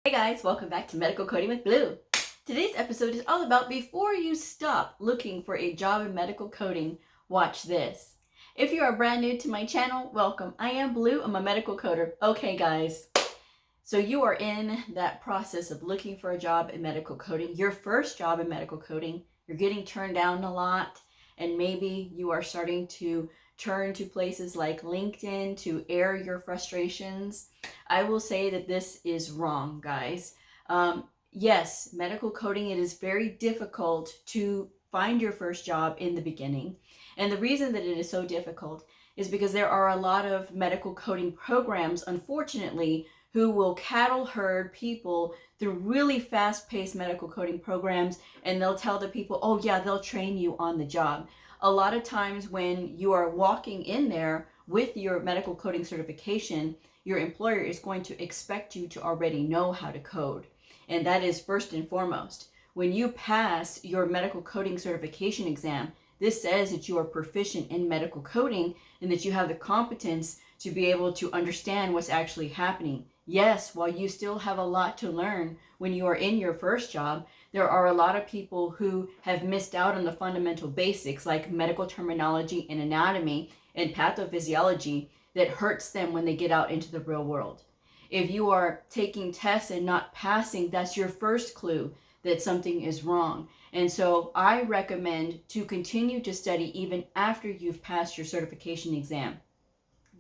Hey guys, welcome back to Medical Coding with Blue. Today's episode is all about before you stop looking for a job in medical coding, watch this. If you are brand new to my channel, welcome. I am Blue, I'm a medical coder. Okay guys, so you are in that process of looking for a job in medical coding, your first job in medical coding. You're getting turned down a lot, and maybe you are starting to turn to places like LinkedIn to air your frustrations. I will say that this is wrong, guys. Yes, medical coding, it is very difficult to find your first job in the beginning. And the reason that it is so difficult is because there are a lot of medical coding programs, unfortunately, who will cattle herd people through really fast-paced medical coding programs, and they'll tell the people, oh yeah, they'll train you on the job. A lot of times when you are walking in there with your medical coding certification, your employer is going to expect you to already know how to code. And that is first and foremost. When you pass your medical coding certification exam, this says that you are proficient in medical coding and that you have the competence to be able to understand what's actually happening. Yes, while you still have a lot to learn when you are in your first job, there are a lot of people who have missed out on the fundamental basics like medical terminology and anatomy and pathophysiology that hurts them when they get out into the real world. If you are taking tests and not passing, that's your first clue that something is wrong. And so I recommend to continue to study even after you've passed your certification exam.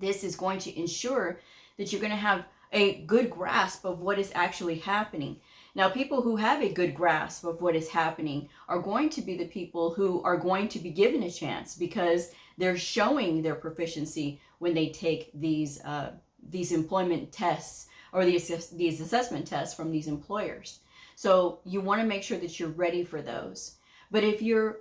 This is going to ensure that you're going to have a good grasp of what is actually happening. Now, people who have a good grasp of what is happening are going to be the people who are going to be given a chance because they're showing their proficiency when they take these employment tests or these assessment tests from these employers. So you want to make sure that you're ready for those. But if you're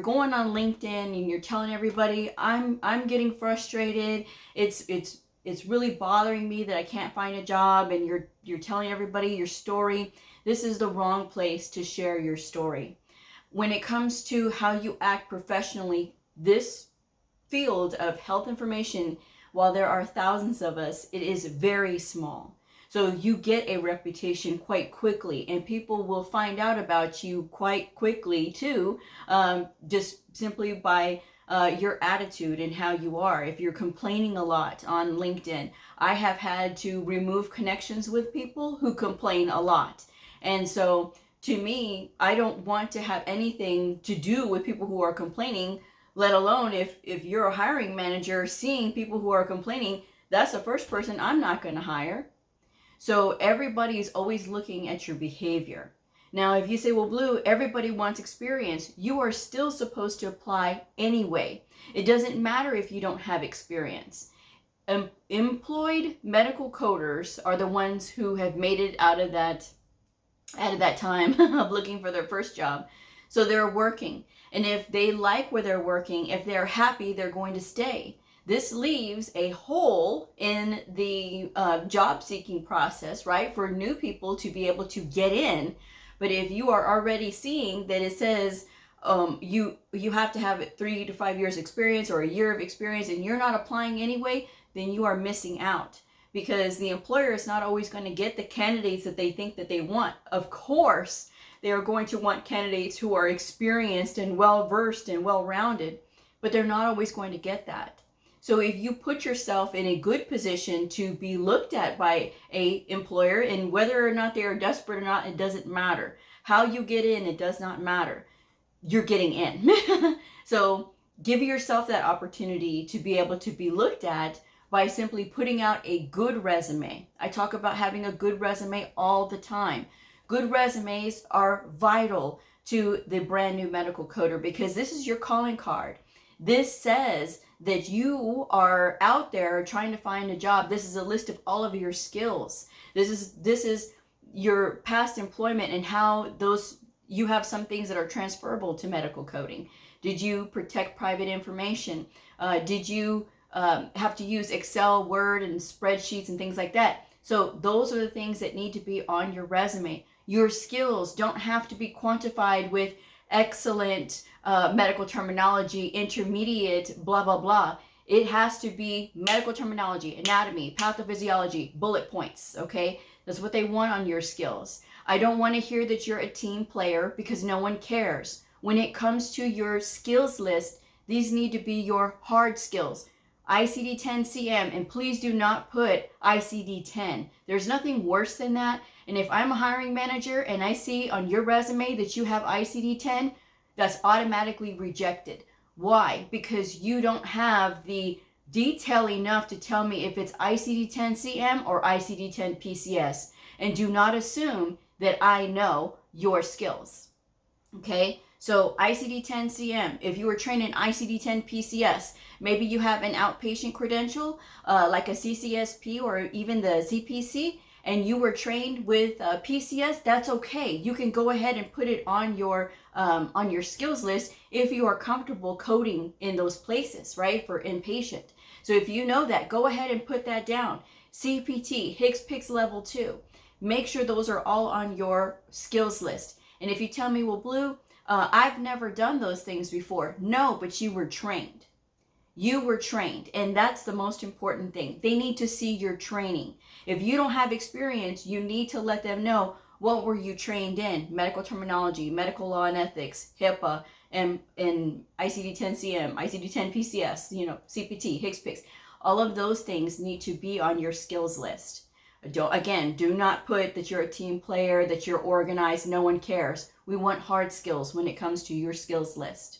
going on LinkedIn and you're telling everybody, I'm getting frustrated, it's really bothering me that I can't find a job, and you're telling everybody your story, this is the wrong place to share your story. When it comes to how you act professionally, this field of health information, while there are thousands of us, it is very small. So you get a reputation quite quickly, and people will find out about you quite quickly too, just simply by your attitude and how you are. If you're complaining a lot on LinkedIn, I have had to remove connections with people who complain a lot. And so to me, I don't want to have anything to do with people who are complaining, let alone if you're a hiring manager seeing people who are complaining, that's the first person I'm not going to hire. So everybody is always looking at your behavior. Now, if you say, well, Blue, everybody wants experience, you are still supposed to apply anyway. It doesn't matter if you don't have experience. Employed medical coders are the ones who have made it out of that time of looking for their first job. So they're working. And if they like where they're working, if they're happy, they're going to stay. This leaves a hole in the job seeking process, right? For new people to be able to get in. But if you are already seeing that it says you have to have 3 to 5 years experience or a year of experience and you're not applying anyway, then you are missing out, because the employer is not always going to get the candidates that they think that they want. Of course, they are going to want candidates who are experienced and well-versed and well-rounded, but they're not always going to get that. So if you put yourself in a good position to be looked at by a employer, and whether or not they are desperate or not, it doesn't matter. How you get in, it does not matter. You're getting in. So give yourself that opportunity to be able to be looked at by simply putting out a good resume. I talk about having a good resume all the time. Good resumes are vital to the brand new medical coder because this is your calling card. This says that you are out there trying to find a job. This is a list of all of your skills. This is your past employment and how you have some things that are transferable to medical coding. Did you protect private information? Did you have to use Excel, Word, and spreadsheets and things like that? So those are the things that need to be on your resume. Your skills don't have to be quantified with excellent medical terminology, intermediate, blah, blah, blah. It has to be medical terminology, anatomy, pathophysiology, bullet points, okay? That's what they want on your skills. I don't want to hear that you're a team player because no one cares. When it comes to your skills list, these need to be your hard skills. ICD-10-CM, and please do not put ICD-10. There's nothing worse than that. And if I'm a hiring manager and I see on your resume that you have ICD-10, that's automatically rejected. Why? Because you don't have the detail enough to tell me if it's ICD-10-CM or ICD-10-PCS. And do not assume that I know your skills. Okay? So ICD-10-CM, if you were trained in ICD-10-PCS, maybe you have an outpatient credential like a CCSP or even the CPC, and you were trained with PCS, that's okay. You can go ahead and put it on your skills list if you are comfortable coding in those places, right, for inpatient. So if you know that, go ahead and put that down. CPT, HCPCS level 2. Make sure those are all on your skills list. And if you tell me, well, Blue, I've never done those things before. No, but you were trained. You were trained, and that's the most important thing. They need to see your training. If you don't have experience, you need to let them know, what were you trained in? Medical terminology, medical law and ethics, HIPAA, and ICD-10-CM, ICD-10-PCS, CPT, HCPCS. All of those things need to be on your skills list. Do not put that you're a team player, that you're organized, no one cares. We want hard skills when it comes to your skills list.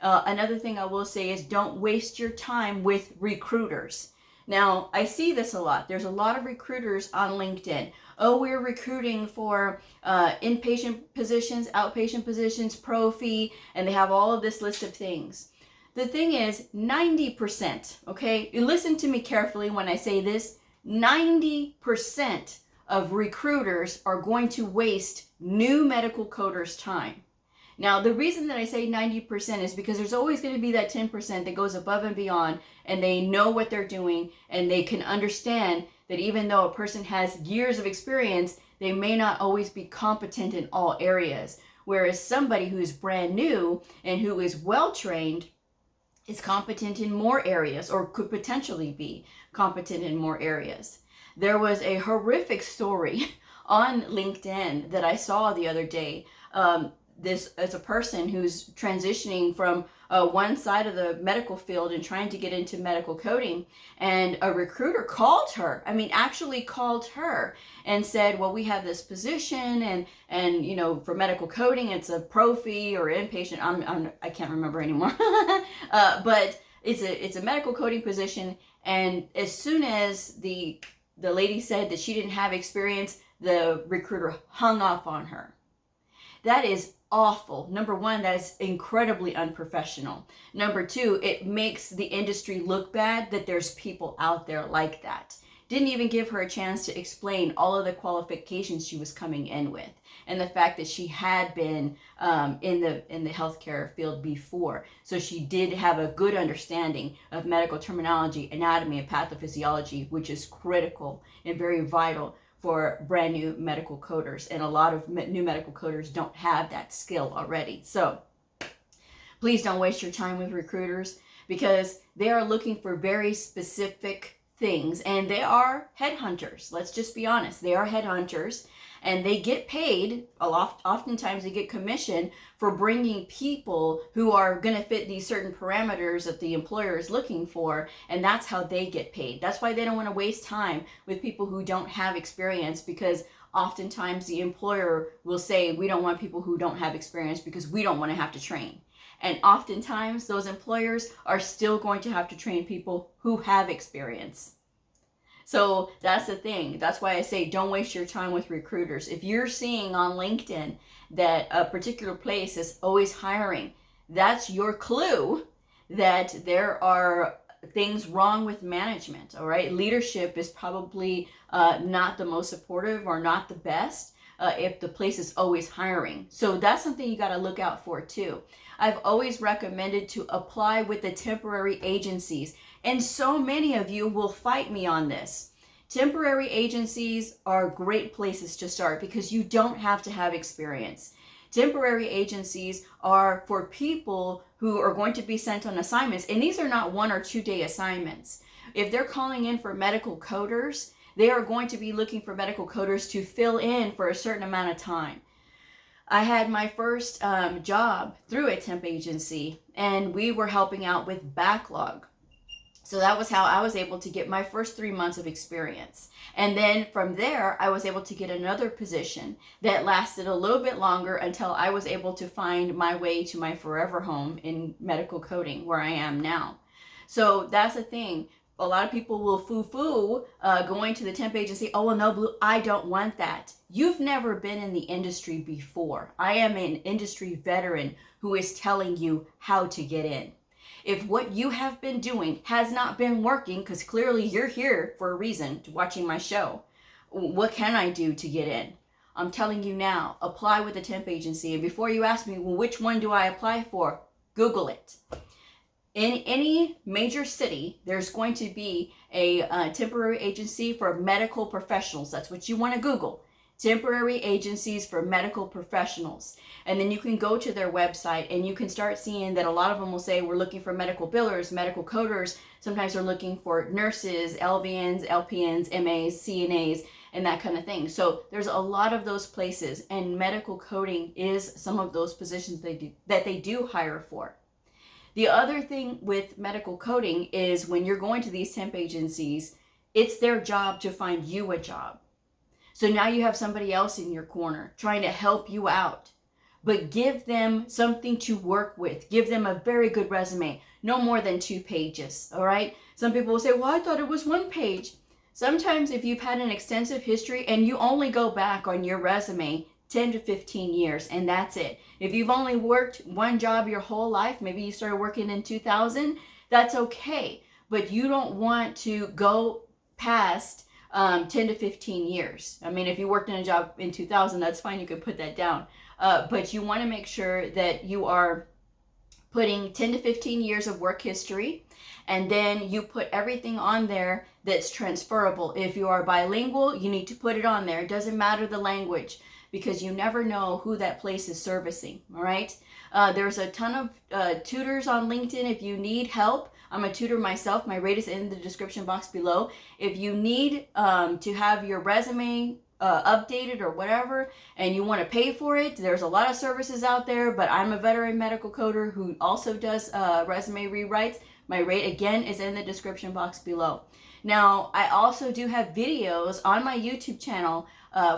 Another thing I will say is don't waste your time with recruiters. Now, I see this a lot. There's a lot of recruiters on LinkedIn. Oh, we're recruiting for inpatient positions, outpatient positions, pro-fee, and they have all of this list of things. The thing is, 90%, okay? You listen to me carefully when I say this, 90% of recruiters are going to waste new medical coders' time. Now, the reason that I say 90% is because there's always going to be that 10% that goes above and beyond, and they know what they're doing, and they can understand that even though a person has years of experience, they may not always be competent in all areas. Whereas somebody who is brand new and who is well-trained is competent in more areas, or could potentially be competent in more areas. There was a horrific story on LinkedIn that I saw the other day. This is a person who's transitioning from one side of the medical field and trying to get into medical coding, and a recruiter called her. Actually called her and said, well, we have this position, and for medical coding, it's a pro-fee or inpatient. I can't remember anymore, but it's a medical coding position. And as soon as the lady said that she didn't have experience, the recruiter hung up on her. That is awful. Number one, that is incredibly unprofessional. Number two, it makes the industry look bad that there's people out there like that. Didn't even give her a chance to explain all of the qualifications she was coming in with, and the fact that she had been in the healthcare field before. So she did have a good understanding of medical terminology, anatomy, and pathophysiology, which is critical and very vital for brand new medical coders, and a lot of new medical coders don't have that skill already. So please don't waste your time with recruiters, because they are looking for very specific things, and they are headhunters. Let's just be honest, they are headhunters, and they get paid a lot. Oftentimes they get commission for bringing people who are going to fit these certain parameters that the employer is looking for, and that's how they get paid. That's why they don't want to waste time with people who don't have experience, because oftentimes the employer will say, we don't want people who don't have experience because we don't want to have to train. And oftentimes those employers are still going to have to train people who have experience. So that's the thing. That's why I say don't waste your time with recruiters. If you're seeing on LinkedIn that a particular place is always hiring, that's your clue that there are things wrong with management, all right? Leadership is probably not the most supportive or not the best if the place is always hiring. So that's something you got to look out for too. I've always recommended to apply with the temporary agencies, and so many of you will fight me on this. Temporary agencies are great places to start because you don't have to have experience. Temporary agencies are for people who are going to be sent on assignments, and these are not 1 or 2 day assignments. If they're calling in for medical coders, They are going to be looking for medical coders to fill in for a certain amount of time. I had my first job through a temp agency, and we were helping out with backlog. So that was how I was able to get my first 3 months of experience. And then from there, I was able to get another position that lasted a little bit longer until I was able to find my way to my forever home in medical coding, where I am now. So that's the thing. A lot of people will foo-foo going to the temp agency. Oh, well, no, Blue, I don't want that. You've never been in the industry before. I am an industry veteran who is telling you how to get in. If what you have been doing has not been working, because clearly you're here for a reason to watching my show, what can I do to get in? I'm telling you now, apply with a temp agency. And before you ask me, well, which one do I apply for? Google it. In any major city, there's going to be a temporary agency for medical professionals. That's what you want to Google. Temporary agencies for medical professionals. And then you can go to their website and you can start seeing that a lot of them will say we're looking for medical billers, medical coders. Sometimes they're looking for nurses, LVNs, LPNs, MAs, CNAs, and that kind of thing. So there's a lot of those places, and medical coding is some of those positions that they do hire for. The other thing with medical coding is when you're going to these temp agencies, it's their job to find you a job. So now you have somebody else in your corner trying to help you out. But give them something to work with. Give them a very good resume. No more than 2 pages, all right? Some people will say, well, I thought it was 1 page. Sometimes if you've had an extensive history and you only go back on your resume 10 to 15 years, and that's it. If you've only worked one job your whole life, maybe you started working in 2000, that's okay. But you don't want to go past 10 to 15 years. I mean, if you worked in a job in 2000, that's fine. You could put that down. But you want to make sure that you are putting 10 to 15 years of work history, and then you put everything on there that's transferable. If you are bilingual, you need to put it on there. It doesn't matter the language, because you never know who that place is servicing, all right? There's a ton of tutors on LinkedIn if you need help. I'm a tutor myself. My rate is in the description box below. If you need to have your resume updated or whatever, and you want to pay for it, there's a lot of services out there, but I'm a veteran medical coder who also does resume rewrites. My rate, again, is in the description box below. Now, I also do have videos on my YouTube channel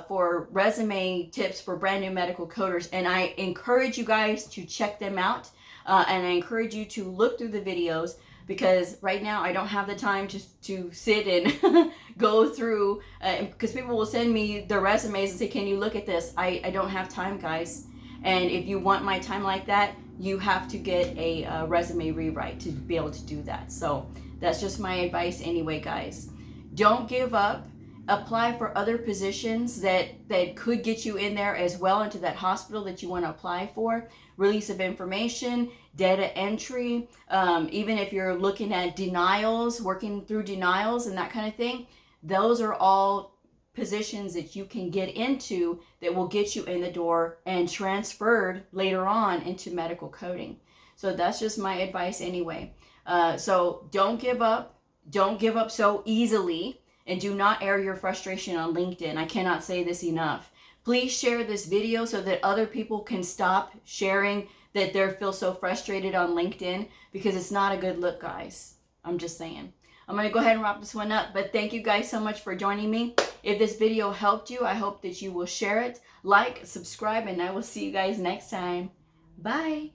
for resume tips for brand new medical coders, and I encourage you guys to check them out, and I encourage you to look through the videos, because right now I don't have the time to sit and go through, because people will send me their resumes and say, can you look at this? I don't have time, guys. And if you want my time like that, you have to get a resume rewrite to be able to do that. So that's just my advice anyway, guys. Don't give up. Apply for other positions that could get you in there as well, into that hospital that you want to apply for. Release of information, data entry, even if you're looking at denials, working through denials and that kind of thing. Those are all positions that you can get into that will get you in the door and transferred later on into medical coding. So that's just my advice anyway. So don't give up. Don't give up so easily. And do not air your frustration on LinkedIn. I cannot say this enough. Please share this video so that other people can stop sharing that they feel so frustrated on LinkedIn, because it's not a good look, guys. I'm just saying. I'm going to go ahead and wrap this one up, but thank you guys so much for joining me. If this video helped you, I hope that you will share it, like, subscribe, and I will see you guys next time. Bye.